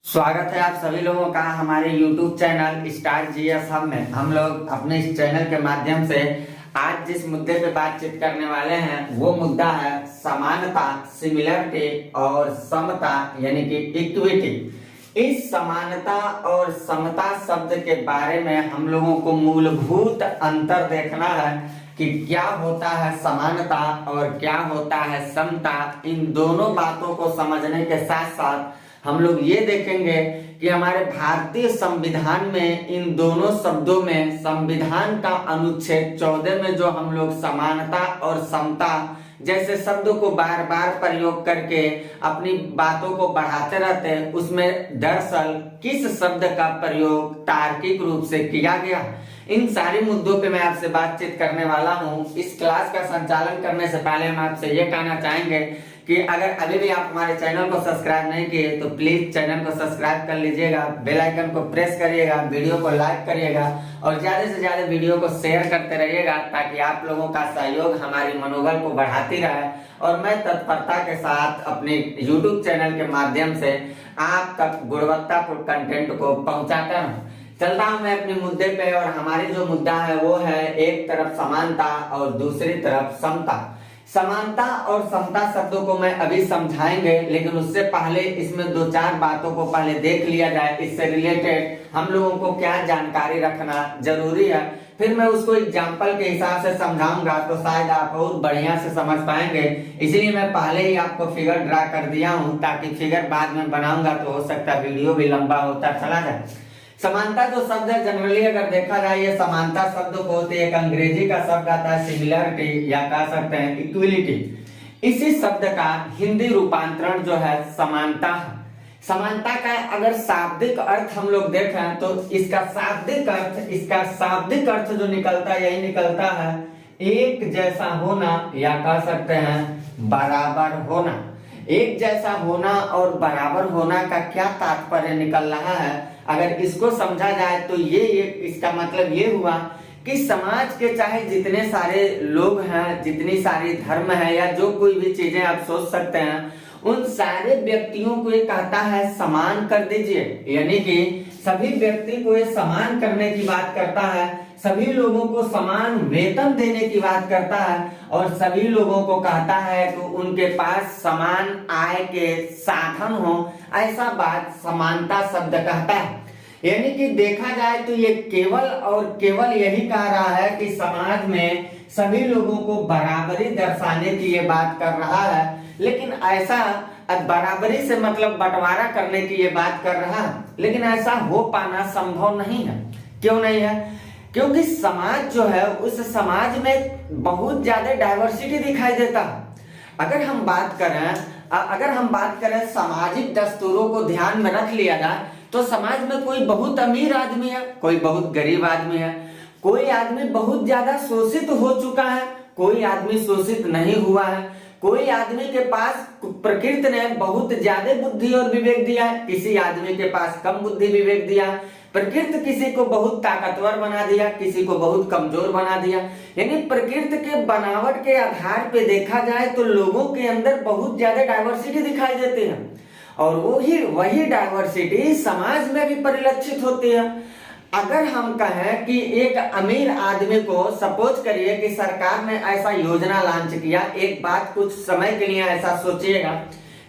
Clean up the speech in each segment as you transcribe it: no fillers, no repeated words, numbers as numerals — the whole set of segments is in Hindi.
स्वागत है आप सभी लोगों का हमारे YouTube channel star GS hub में। हम लोग अपने इस चैनल के माध्यम से आज जिस मुद्दे पे बातचीत करने वाले हैं वो मुद्दा है समानता, सिमिलरिटी और समता यानी कि इक्विटी। इस समानता और समता शब्द के बारे में हम लोगों को मूलभूत अंतर देखना है कि क्या होता है समानता और क्या होता है समता। इन दोनों बातों को समझने के साथ साथ हम लोग ये देखेंगे कि हमारे भारतीय संविधान में इन दोनों शब्दों में संविधान का अनुच्छेद 14 में जो हम लोग समानता और समता जैसे शब्दों को बार बार प्रयोग करके अपनी बातों को बढ़ाते रहते हैं, उसमें दरअसल किस शब्द का प्रयोग तार्किक रूप से किया गया। इन सारे मुद्दों पे मैं आपसे बातचीत करने वाला हूं। इस क्लास का संचालन करने से पहले हम आपसे ये कहना चाहेंगे कि अगर अभी भी आप हमारे चैनल को सब्सक्राइब नहीं किए तो प्लीज चैनल को सब्सक्राइब कर लीजिएगा, बेल आइकन को प्रेस करिएगा, वीडियो को लाइक करिएगा और ज्यादा से ज्यादा वीडियो को शेयर करते रहिएगा ताकि आप लोगों का सहयोग हमारी मनोबल को बढ़ाती रहे और मैं तत्परता के साथ अपने YouTube चैनल के माध्यम से आप तक गुणवत्तापूर्ण कंटेंट को पहुंचाता हूँ। चलता हूं मैं अपने मुद्दे पे और हमारी जो मुद्दा है वो है एक तरफ समानता और दूसरी तरफ समता। समानता और समता शब्दों को मैं अभी समझाएंगे, लेकिन उससे पहले इसमें दो चार बातों को पहले देख लिया जाए। इससे रिलेटेड हम लोगों को क्या जानकारी रखना जरूरी है, फिर मैं उसको एग्जाम्पल के हिसाब से समझाऊंगा तो शायद आप बहुत बढ़िया से समझ पाएंगे। इसलिए मैं पहले ही आपको फिगर ड्रा कर दिया हूं ताकि फिगर बाद में बनाऊंगा तो हो सकता है वीडियो भी लंबा होता चला जाए। समानता जो शब्द है जनरली अगर देखा जाए ये समानता शब्द को होती है, एक अंग्रेजी का शब्द आता है सिमिलरिटी या कह सकते हैं इक्विलिटी। इसी शब्द का हिंदी रूपांतरण जो है समानता है। समानता का अगर शाब्दिक अर्थ हम लोग देखें तो इसका शाब्दिक अर्थ जो निकलता है यही निकलता है एक जैसा होना या कह सकते हैं बराबर होना। एक जैसा होना और बराबर होना का क्या तात्पर्य निकल रहा है, अगर इसको समझा जाए तो ये इसका मतलब ये हुआ कि समाज के चाहे जितने सारे लोग हैं, जितनी सारी धर्म है या जो कोई भी चीजें आप सोच सकते हैं, उन सारे व्यक्तियों को ये कहता है समान कर दीजिए। यानी कि सभी व्यक्ति को ये समान करने की बात करता है, सभी लोगों को समान वेतन देने की बात करता है और सभी लोगों को कहता है कि उनके पास समान आय के साधन हो। ऐसा बात समानता शब्द कहता है। यानी कि देखा जाए तो ये केवल और केवल यही कह रहा है कि समाज में सभी लोगों को बराबरी दर्शाने की ये बात कर रहा है, लेकिन ऐसा बराबरी से मतलब बंटवारा करने की ये बात कर रहा है, लेकिन ऐसा हो पाना संभव नहीं है। क्यों नहीं है? क्योंकि समाज जो है उस समाज में बहुत ज्यादा डाइवर्सिटी दिखाई देता है। अगर हम बात करें सामाजिक दस्तूरों को ध्यान में रख लिया जाए तो समाज में कोई बहुत अमीर आदमी है, कोई बहुत गरीब आदमी है, कोई आदमी बहुत ज्यादा शोषित हो चुका है, कोई आदमी शोषित नहीं हुआ है, कोई आदमी के पास प्रकृति ने बहुत ज्यादा बुद्धि और विवेक दिया है, किसी आदमी के पास कम बुद्धि विवेक दिया है। प्रकृति किसी को बहुत ताकतवर बना दिया, किसी को बहुत कमजोर बना दिया। यानी प्रकृति के बनावट के आधार पे देखा जाए तो लोगों के अंदर बहुत ज्यादा डाइवर्सिटी दिखाई देती है और वही डाइवर्सिटी समाज में भी परिलक्षित होती है। अगर हम कहें कि एक अमीर आदमी को सपोज करिए कि सरकार ने ऐसा योजना लॉन्च किया, एक बात कुछ समय के लिए ऐसा सोचिएगा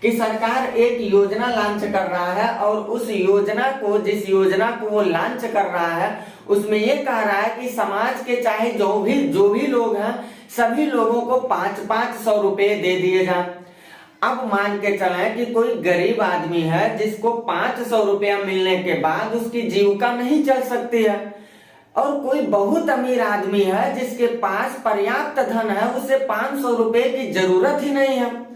कि सरकार एक योजना लॉन्च कर रहा है और उस योजना को जिस योजना को वो लॉन्च कर रहा है उसमें ये कह रहा है कि समाज के चाहे जो भी लोग हैं सभी लोगों को 500 रुपए दे दिए जाएं। अब मान के चलें कि कोई गरीब आदमी है जिसको 500 रुपया मिलने के बाद उसकी जीविका नहीं चल सकती है और कोई बहुत अमीर आदमी है जिसके पास पर्याप्त धन है, उसे 500 रुपए की जरूरत ही नहीं है।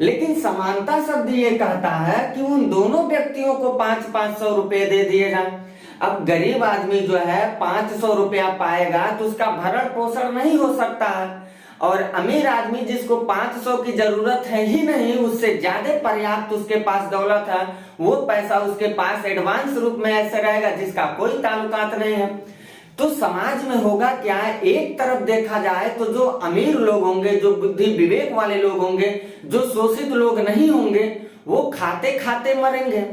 लेकिन समानता शब्द ये कहता है कि उन दोनों व्यक्तियों को 500 रुपए दे दिए जाए। अब गरीब आदमी जो है 500 रुपया पाएगा तो उसका भरण पोषण नहीं हो सकता है और अमीर आदमी जिसको 500 की जरूरत है ही नहीं, उससे ज्यादा पर्याप्त उसके पास दौलत है, वो पैसा उसके पास एडवांस रूप में ऐसे रहेगा जिसका कोई ताल्लुकात नहीं है। तो समाज में होगा क्या, एक तरफ देखा जाए तो जो अमीर लोग होंगे, जो बुद्धि विवेक वाले लोग होंगे, जो शोषित लोग नहीं होंगे, वो खाते खाते मरेंगे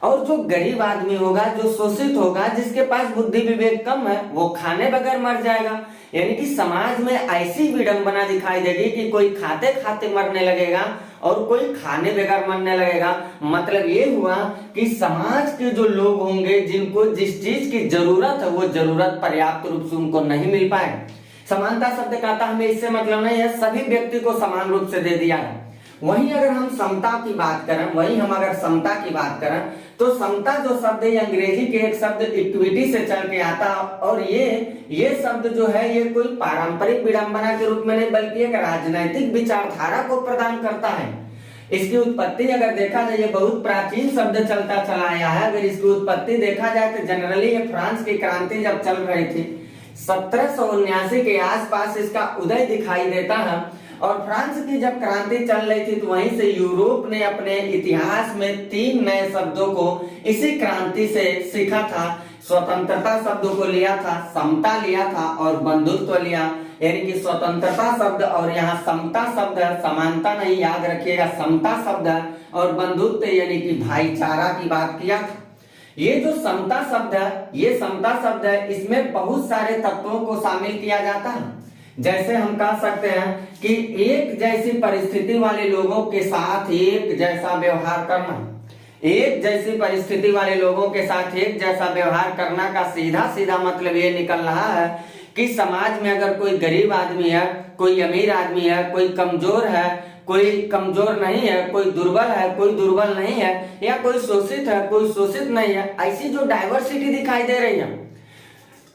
और जो गरीब आदमी होगा, जो शोषित होगा, जिसके पास बुद्धि विवेक कम है, वो खाने बगैर मर जाएगा। यानी कि समाज में ऐसी विडंबना दिखाई देगी कि कोई खाते खाते मरने लगेगा और कोई खाने बगैर मरने लगेगा। मतलब ये हुआ कि समाज के जो लोग होंगे, जिनको जिस चीज की जरूरत है, वो जरूरत पर्याप्त रूप से उनको नहीं मिल पाए। समानता शब्द कहता हमें इससे मतलब नहीं है सभी व्यक्ति को समान रूप से दे दिया है। वहीं अगर हम समता की बात करें, समता की बात करें, तो समता जो शब्द है अंग्रेजी के एक शब्द इक्विटी से चल के आता, और ये शब्द जो है ये कोई पारंपरिक विडंबना के रूप में नहीं बल्कि एक राजनैतिक विचारधारा को प्रदान करता है। इसकी उत्पत्ति अगर देखा जाए, ये बहुत प्राचीन शब्द चलता चला आया है। अगर इसकी उत्पत्ति देखा जाए तो जनरली ये फ्रांस की क्रांति जब चल रही थी 1779 के आसपास इसका उदय दिखाई देता है। और फ्रांस की जब क्रांति चल रही थी तो वहीं से यूरोप ने अपने इतिहास में 3 नए शब्दों को इसी क्रांति से सीखा था। स्वतंत्रता शब्दों को लिया था, समता लिया था और बंधुत्व लिया। यानी कि स्वतंत्रता शब्द और यहाँ समता शब्द है, समानता नहीं, याद रखिएगा, समता शब्द है, और बंधुत्व यानी कि भाईचारा की बात किया था। ये जो समता शब्द है, ये समता शब्द है, इसमें बहुत सारे तत्वों को शामिल किया जाता है। जैसे हम कह सकते हैं कि एक जैसी परिस्थिति वाले लोगों के साथ एक जैसा व्यवहार करना। एक जैसी परिस्थिति वाले लोगों के साथ एक जैसा व्यवहार करना का सीधा सीधा मतलब ये निकल रहा है कि समाज में अगर कोई गरीब आदमी है, कोई अमीर आदमी है, कोई कमजोर है, कोई कमजोर नहीं है, कोई दुर्बल है, कोई दुर्बल नहीं है, या कोई शोषित है, कोई शोषित नहीं है, ऐसी जो डाइवर्सिटी दिखाई दे रही है,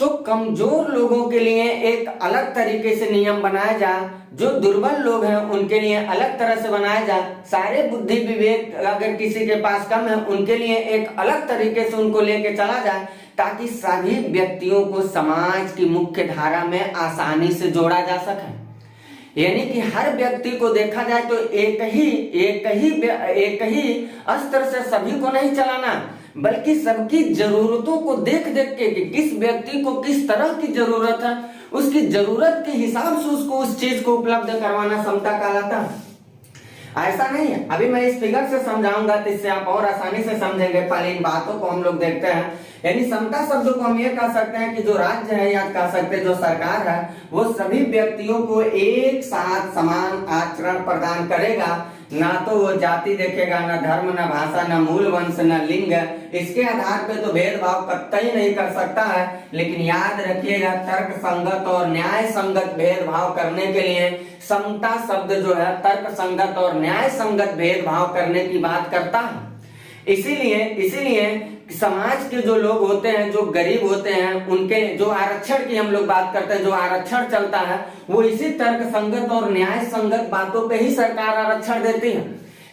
तो कमजोर लोगों के लिए एक अलग तरीके से नियम बनाया जाए, जो दुर्बल लोग हैं उनके लिए अलग तरह से बनाया जाए। सारे बुद्धि विवेक अगर किसी के पास कम है उनके लिए एक अलग तरीके से उनको लेके चला जाए, ताकि सभी व्यक्तियों को समाज की मुख्य धारा में आसानी से जोड़ा जा सके। यानी कि हर व्यक्ति को देखा जाए तो एक ही स्तर से सभी को नहीं चलाना, बल्कि सबकी जरूरतों को देख देख के कि किस व्यक्ति को किस तरह की जरूरत है, उसकी जरूरत के हिसाब से उसको उस चीज को उपलब्ध करवाना समता कहलाता है। ऐसा नहीं है, अभी मैं इस फिगर से समझाऊंगा तो इससे आप और आसानी से समझेंगे। पहले इन बातों को हम लोग देखते हैं। यानी समता शब्द को हम ये कह सकते हैं कि जो राज्य है या कह सकते हैं जो सरकार है, वो सभी व्यक्तियों को एक साथ समान आचरण प्रदान करेगा। ना तो वो जाति देखेगा, ना धर्म, ना भाषा, ना मूल वंश, ना लिंग, इसके आधार पे तो भेदभाव कतई नहीं कर सकता है। लेकिन याद रखिएगा, तर्क संगत और न्याय संगत भेदभाव करने के लिए समता शब्द जो है तर्क संगत और न्याय संगत भेदभाव करने की बात करता है। इसीलिए समाज के जो लोग होते हैं, जो गरीब होते हैं, उनके जो आरक्षण की हम लोग बात करते हैं, जो आरक्षण चलता है वो इसी तर्क संगत और न्याय संगत बातों पे ही सरकार आरक्षण देती है।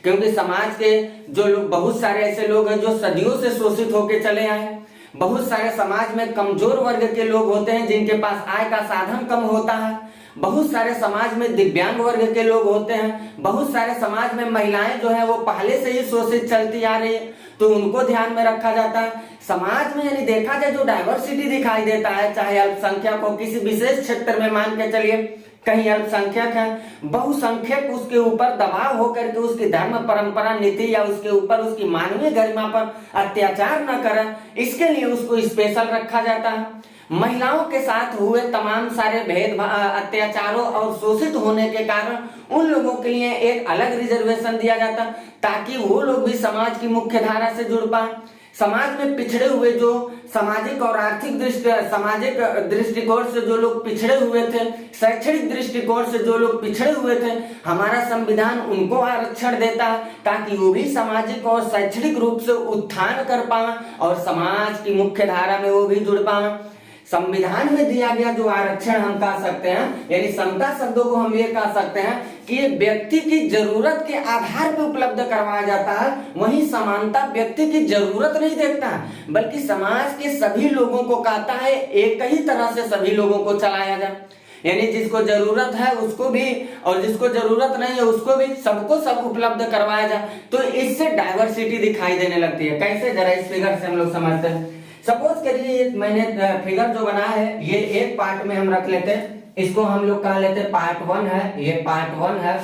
क्योंकि समाज के जो लोग, बहुत सारे ऐसे लोग हैं जो सदियों से शोषित होके चले आए। बहुत सारे समाज में कमजोर वर्ग के लोग होते हैं जिनके पास आय का साधन कम होता है। बहुत सारे समाज में दिव्यांग वर्ग के लोग होते हैं। बहुत सारे समाज में महिलाएं जो है वो पहले से ही शोषित चलती आ रही है, तो उनको ध्यान में रखा जाता है। समाज में यानी देखा जाए जो डाइवर्सिटी दिखाई देता है, चाहे अल्पसंख्यक हो, किसी विशेष क्षेत्र में मान के चलिए कहीं अल्पसंख्यक है, बहुसंख्यक उसके ऊपर दबाव होकर के उसकी धर्म परंपरा नीति या उसके ऊपर उसकी मानवीय गरिमा पर अत्याचार न करे, इसके लिए उसको स्पेशल रखा जाता है। महिलाओं के साथ हुए तमाम सारे भेदभाव, अत्याचारों और शोषित होने के कारण उन लोगों के लिए एक अलग रिजर्वेशन दिया जाता, ताकि वो लोग भी समाज की मुख्य धारा से जुड़ पाए। समाज में पिछड़े हुए, जो सामाजिक और आर्थिक सामाजिक दृष्टिकोण से जो लोग पिछड़े हुए थे, शैक्षणिक दृष्टिकोण से जो लोग पिछड़े हुए थे, हमारा संविधान उनको आरक्षण देता है ताकि वो भी सामाजिक और शैक्षणिक रूप से उत्थान कर पाए और समाज की मुख्य धारा में वो भी जुड़ पाए। संविधान में दिया गया जो आरक्षण हम कह सकते हैं, यानी समता शब्दों को हम ये कह सकते हैं कि ये व्यक्ति की जरूरत के आधार पर उपलब्ध करवाया जाता है। वहीं समानता व्यक्ति की जरूरत नहीं देखता है, बल्कि समाज के सभी लोगों को कहता है एक ही तरह से सभी लोगों को चलाया जाए। यानी जिसको जरूरत है उसको भी और जिसको जरूरत नहीं है उसको भी, सबको सब उपलब्ध करवाया जाए। तो इससे डाइवर्सिटी दिखाई देने लगती है। कैसे, जरा इस फिगर से हम लोग समझते हैं। सपोज करिए मैंने फिगर जो बनाया है ये एक पार्ट में हम रख लेते हैं, इसको हम लोग कह लेते हैं पार्ट 1 है, ये पार्ट 1 है,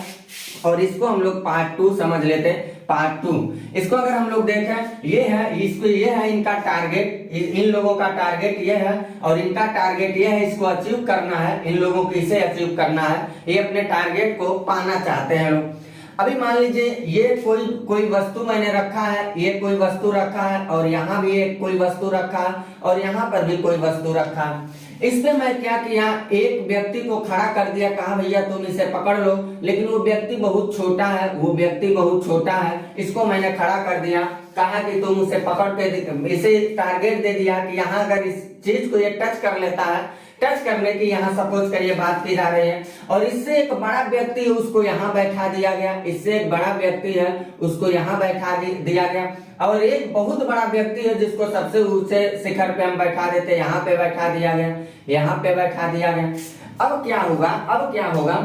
और इसको हम लोग पार्ट 2 समझ लेते हैं। पार्ट 2। इसको अगर हम लोग देखें, ये है इसको, ये है इनका टारगेट, इन लोगों का टारगेट ये है और इनका टारगेट ये है, इसको अचीव करना है, इन लोगों को इसे अचीव करना है, ये अपने टारगेट को पाना चाहते हैं लोग। अभी मान लीजिए ये कोई वस्तु मैंने रखा है, ये कोई वस्तु रखा है और यहाँ भी एक कोई वस्तु रखा है और यहाँ पर भी कोई वस्तु रखा है। इस पे मैं क्या किया, एक व्यक्ति को खड़ा कर दिया, कहा भैया तुम इसे पकड़ लो, लेकिन वो व्यक्ति बहुत छोटा है, वो व्यक्ति बहुत छोटा है, इसको मैंने खड़ा कर दिया, कहा कि तुम उसे पकड़ के, इसे टारगेट दे दिया कि यहाँ अगर इस चीज को ये टच कर लेता है, टच करने की यहाँ सपोज करिए बात की जा रही है, और इससे एक बड़ा व्यक्ति है उसको यहाँ बैठा दिया गया, इससे एक बड़ा व्यक्ति है उसको यहाँ बैठा दिया गया, और एक बहुत बड़ा व्यक्ति है जिसको सबसे ऊंचे शिखर पे हम बैठा देते, यहाँ पे बैठा दिया गया, यहाँ पे बैठा दिया गया। अब क्या होगा, अब क्या होगा,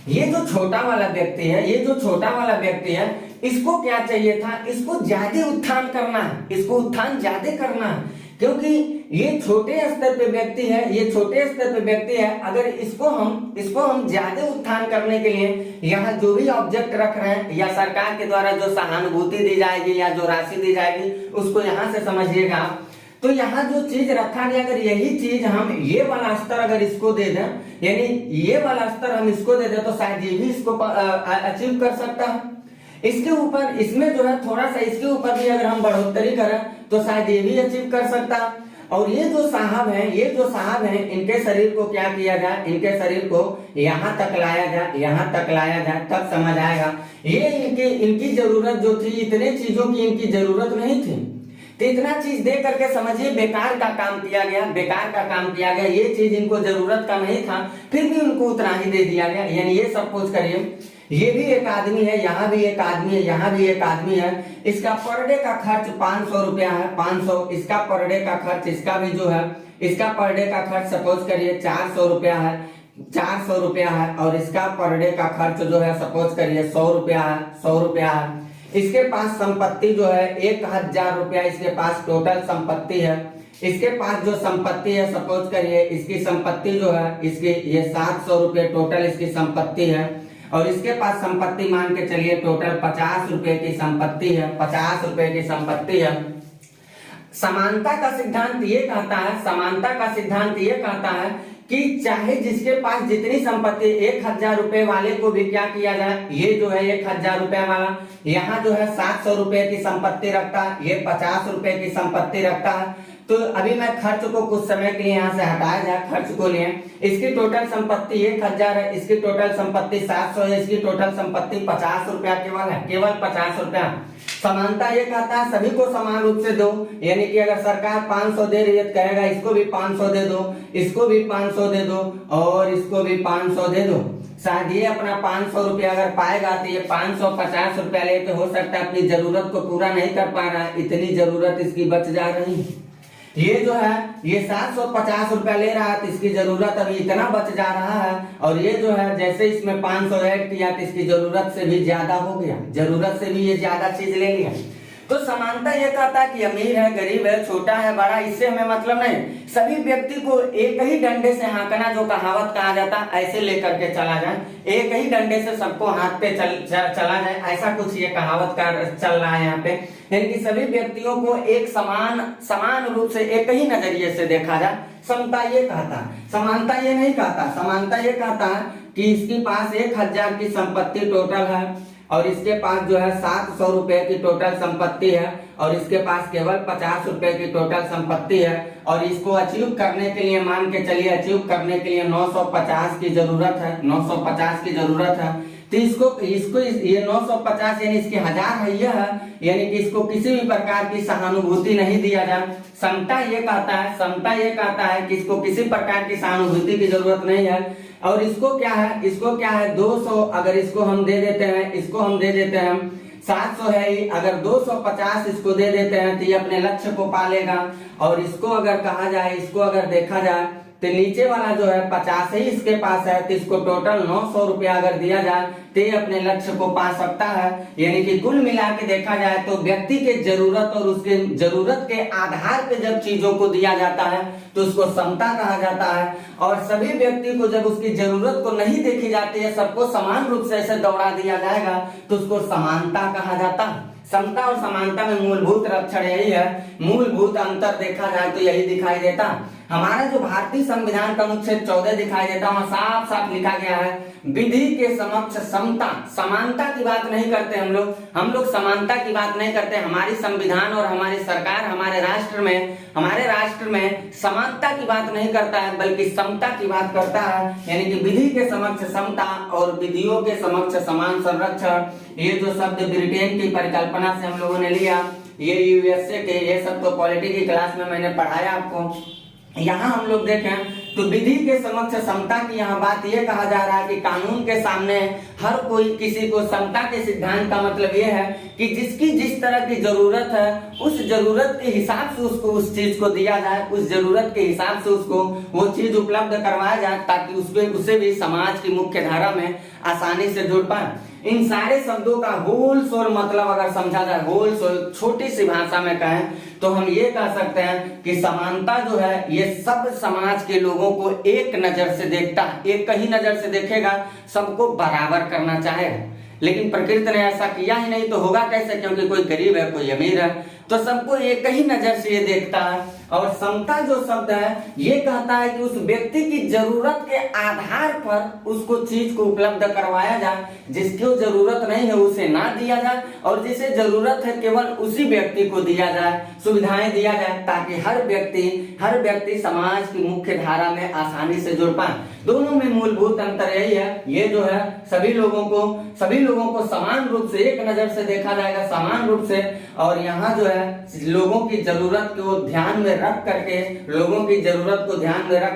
ये जो छोटा वाला व्यक्ति है, ये जो छोटा वाला व्यक्ति है, इसको क्या चाहिए था, इसको ज्यादा उत्थान करना है, इसको उत्थान ज्यादा करना है, क्योंकि ये छोटे स्तर पे व्यक्ति है, ये छोटे स्तर पे व्यक्ति है, अगर इसको हम ज्यादा उत्थान करने के लिए यहाँ जो भी ऑब्जेक्ट रख रहे हैं या सरकार के द्वारा जो सहानुभूति दी जाएगी या जो राशि दी जाएगी उसको यहाँ से समझिएगा। तो यहाँ जो चीज रखा गया, अगर यही चीज हम ये वाला स्तर अगर इसको दे दें, यानी ये वाला स्तर हम इसको दे दें, तो शायद ये भी इसको अचीव कर सकता है। इसके ऊपर, इसमें जो है थोड़ा सा इसके ऊपर भी अगर हम बढ़ोतरी करें तो शायद ये भी अचीव कर सकता है। और ये जो साहब हैं, ये जो साहब हैं, इनके शरीर को क्या किया जाए, इनके शरीर को यहाँ तक लाया जाए, यहाँ तक लाया जाए, तब समझ आएगा। ये इनकी जरूरत जो थी, इतने चीजों की इनकी जरूरत नहीं थी, तो इतना चीज दे करके समझिए बेकार का काम किया गया, बेकार का काम किया गया। ये चीज इनको जरूरत का नहीं था, फिर भी उनको उतना ही दे दिया गया। यानी ये सपोज करिए ये भी एक आदमी है, यहाँ भी एक आदमी है, यहाँ भी एक आदमी है, इसका पर डे का खर्च 500 रुपया है, 500 इसका पर डे का खर्च, इसका भी जो है इसका पर डे का खर्च सपोज करिए 400 रुपया है, 400 रुपया है, और इसका पर डे का खर्च जो है सपोज करिए 100 रुपया है, 100 रुपया है। इसके पास संपत्ति जो है 1000 रुपया इसके पास टोटल संपत्ति है। इसके पास जो संपत्ति है सपोज करिए इसकी संपत्ति जो है इसकी ये 700 रुपये टोटल इसकी संपत्ति है, और इसके पास संपत्ति मान के चलिए टोटल 50 रुपए की संपत्ति है, 50 रुपए की संपत्ति है। समानता का सिद्धांत ये कहता है, समानता का सिद्धांत ये कहता है कि चाहे जिसके पास जितनी संपत्ति, 1000 रुपए वाले को भी क्या किया जाए, ये जो है 1000 रुपए वाला यहाँ जो है 700 रुपए की संपत्ति रखता है, ये 50 रुपए की संपत्ति रखता है। तो अभी मैं खर्च को कुछ समय के लिए यहाँ से हटाया जाए, खर्च को लिए इसकी टोटल संपत्ति 1000 है, इसकी टोटल संपत्ति 700 है, इसकी टोटल संपत्ति 50 रुपया केवल है, केवल 50 रुपया। समानता ये कहता है सभी को समान रूप से दो, यानी कि अगर सरकार 500 दे रही है तो कहेगा इसको भी 500 दे दो, इसको भी 500 दे दो और इसको भी 500 दे दो। शायद ये अपना 500 रुपया अगर पाएगा तो ये 550 रुपया लेके हो सकता है अपनी जरूरत को पूरा नहीं कर पा रहा है, इतनी जरूरत इसकी बच जा रही है। ये जो है ये 750 रुपया ले रहा है तो इसकी जरूरत अभी इतना बच जा रहा है, और ये जो है जैसे इसमें 500 ऐड किया तो इसकी जरूरत से भी ज्यादा हो गया, जरूरत से भी ये ज्यादा चीज ले लिया। तो समानता ये कहता है कि अमीर है, गरीब है, छोटा है, बड़ा, इससे हमें मतलब नहीं, सभी व्यक्ति को एक ही डंडे से हाँकना, जो कहावत कहा जाता है, ऐसे लेकर के चला जाए, एक ही डंडे से सबको हाथ पे चला जाए, ऐसा कुछ ये कहावत का चल रहा है यहाँ पे। यानी कि सभी व्यक्तियों को एक समान रूप से एक ही नजरिए से देखा जाए, समता ये कहता है। समानता ये नहीं कहता, समानता ये कहता है कि इसके पास 1000 की संपत्ति टोटल है और इसके पास जो है 700 रुपए की टोटल संपत्ति है, और इसके पास केवल 50 रुपए की टोटल संपत्ति है, और इसको अचीव करने के लिए मान के चलिए अचीव करने के लिए 950 की जरूरत है, 950 की जरूरत है। तो इसको ये 950 यानी इसकी 1000 है, यह है, यानी कि इसको किसी भी प्रकार की सहानुभूति नहीं दिया जाए। समता ये कहता है, समता ये कहता है कि इसको किसी प्रकार की सहानुभूति की जरूरत नहीं है। और इसको क्या है, इसको क्या है 200, अगर इसको हम दे देते हैं, इसको हम दे देते हैं 700 है, अगर 250 इसको दे देते हैं तो ये अपने लक्ष्य को पा लेगा। और इसको अगर कहा जाए, इसको अगर देखा जाए तो नीचे वाला जो है 50 ही इसके पास है, तो इसको टोटल 900 रुपया अगर दिया जाए तो ये अपने लक्ष्य को पा सकता है। यानी कि कुल मिला के देखा जाए तो व्यक्ति के जरूरत और उसके जरूरत के आधार पे जब चीजों को दिया जाता है तो उसको समता कहा जाता है। और सभी व्यक्ति को जब उसकी जरूरत को नहीं देखी जाती है, सबको समान रूप से ऐसे दौड़ा दिया जाएगा तो उसको समानता कहा जाता है। समता और समानता में मूलभूत लक्षण यही है, मूलभूत अंतर देखा जाए तो यही दिखाई देता। हमारा जो भारतीय संविधान का अनुच्छेद 14 दिखाई देता, वहां साफ साफ लिखा गया है विधि के समक्ष समता। समानता की बात नहीं करते हम लोग समानता की बात नहीं करते। हमारी संविधान और हमारी सरकार हमारे राष्ट्र में समानता की बात नहीं करता है, बल्कि समता की बात करता है। यानी कि विधि के समक्ष समता और विधियों के समक्ष समान संरक्षण। ये जो शब्द ब्रिटेन की परिकल्पना से हम लोगों ने लिया, ये यूएसए के, ये सब तो पॉलिटी की क्लास में मैंने पढ़ाया आपको। यहाँ हम लोग देखें तो विधि के समक्ष समता की यहाँ बात यह कहा जा रहा है कि कानून के सामने हर कोई किसी को समता के सिद्धांत का मतलब यह है कि जिसकी जिस तरह की जरूरत है उस जरूरत के हिसाब से उसको उस चीज को दिया जाए, उस जरूरत के हिसाब से उसको वो चीज उपलब्ध करवाया जाए, ताकि उसे भी समाज की मुख्य धारा में आसानी से जुड़ पाए। इन सारे शब्दों का होल सोल मतलब अगर समझा जाए, होल सोल छोटी सी भाषा में कहें तो हम ये कह सकते हैं कि समानता जो है ये सब समाज के लोगों को एक नजर से देखता है, एक ही नजर से देखेगा, सबको बराबर करना चाहेगा। लेकिन प्रकृति ने ऐसा किया ही नहीं, तो होगा कैसे? क्योंकि कोई गरीब है, कोई अमीर है, तो सबको एक ही नजर से ये देखता है। और समता जो शब्द है ये कहता है कि उस व्यक्ति की जरूरत के आधार पर उसको चीज को उपलब्ध करवाया जाए, जिसको जरूरत नहीं है उसे ना दिया जाए, और जिसे जरूरत है केवल उसी व्यक्ति को दिया जाए, सुविधाएं दिया जाए, ताकि हर व्यक्ति समाज की मुख्य धारा में आसानी से जुड़ पाए। दोनों में मूलभूत अंतर यही है। ये जो है सभी लोगों को समान रूप से एक नजर से देखा जाएगा, समान रूप से। और यहाँ जो है लोगों की जरूरत को ध्यान में रख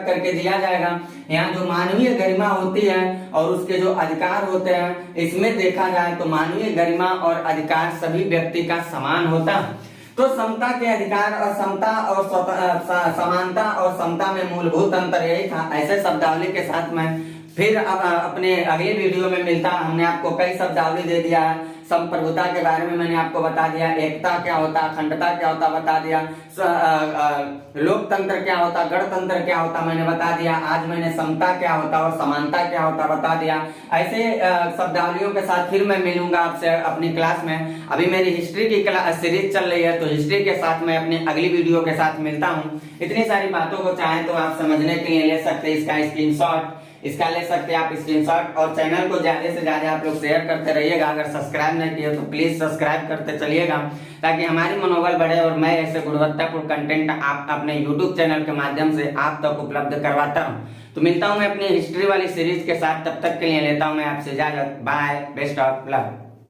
करके दिया जाएगा। यहाँ जो मानवीय गरिमा होती है और उसके जो अधिकार होते हैं, इसमें देखा जाए तो मानवीय गरिमा और अधिकार सभी व्यक्ति का समान होता है। तो समता के अधिकार और समता और समानता और समता में मूलभूत अंतर यही था। ऐसे शब्दावली के साथ में फिर अब अपने अगले वीडियो में मिलता। हमने आपको कई शब्दावली दे दिया है। संप्रभुता के बारे में मैंने आपको बता दिया, एकता क्या होता, अखंडता क्या होता बता दिया, लोकतंत्र क्या होता, गणतंत्र क्या होता मैंने बता दिया। आज मैंने समता क्या होता और समानता क्या होता बता दिया। ऐसे शब्दावलियों के साथ फिर मैं मिलूंगा आपसे अपनी क्लास में। अभी मेरी हिस्ट्री की क्लास सीरीज चल रही है, तो हिस्ट्री के साथ मैं अपनी अगली वीडियो के साथ मिलता हूँ। इतनी सारी बातों को चाहें तो आप समझने के लिए ले सकते हैं इसका ले सकते हैं आप स्क्रीनशॉट। और चैनल को ज्यादा से ज्यादा आप लोग शेयर करते रहिएगा। अगर सब्सक्राइब नहीं किए तो प्लीज सब्सक्राइब करते चलिएगा, ताकि हमारी मनोबल बढ़े और मैं ऐसे गुणवत्तापूर्ण कंटेंट आप अपने यूट्यूब चैनल के माध्यम से आप तक उपलब्ध करवाता हूँ। तो मिलता हूँ मैं अपनी हिस्ट्री वाली सीरीज के साथ, तब तक के लिए लेता हूँ मैं आपसे इजाजत। Bye, best of luck.